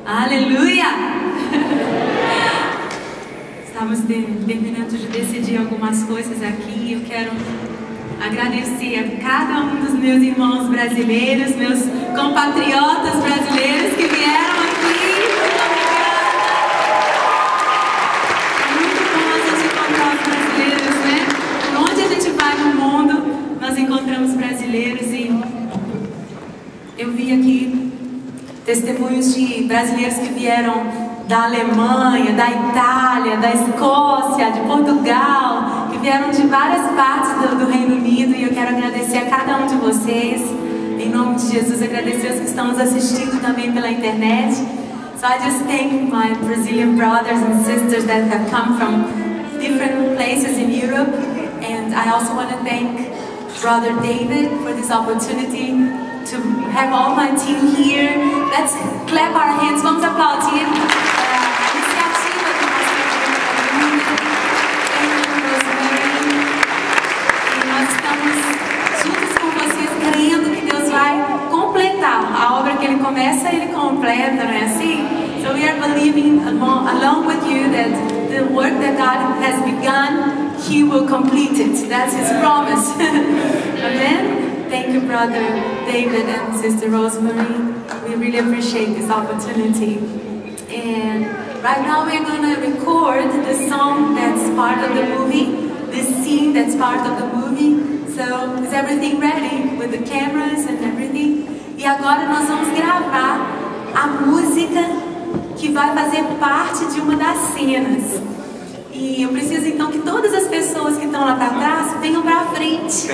Aleluia! Estamos terminando de decidir algumas coisas aqui. Eu quero agradecer a cada um dos meus irmãos brasileiros, meus compatriotas brasileiros que vieram aqui. Muito bom a gente encontrar os brasileiros, né? Por onde a gente vai no mundo, nós encontramos brasileiros. E eu vi aqui testemunhos de brasileiros que vieram da Alemanha, da Itália, da Escócia, de Portugal, que vieram de várias partes do Reino Unido, e eu quero agradecer a cada um de vocês, em nome de Jesus, agradecer aos que estão nos assistindo também pela internet. So I just thank my Brazilian brothers and sisters that have come from different places in Europe, and I also want to thank Brother David for this opportunity to have all my team here. Let's clap our hands, vamos aplaudir. A obra que ele começa, ele completa, não é assim? So we are believing along with you that the work that God has begun, He will complete it. That's His promise. Amen? Thank you, Brother David and Sister Rosemary. We really appreciate this opportunity. And right now we're going to record the song that's part of the movie, this scene that's part of the movie. So is everything ready with the cameras and everything? E agora nós vamos gravar a música que vai fazer parte de uma das cenas. E eu preciso então que todas as pessoas que estão lá para trás venham para frente.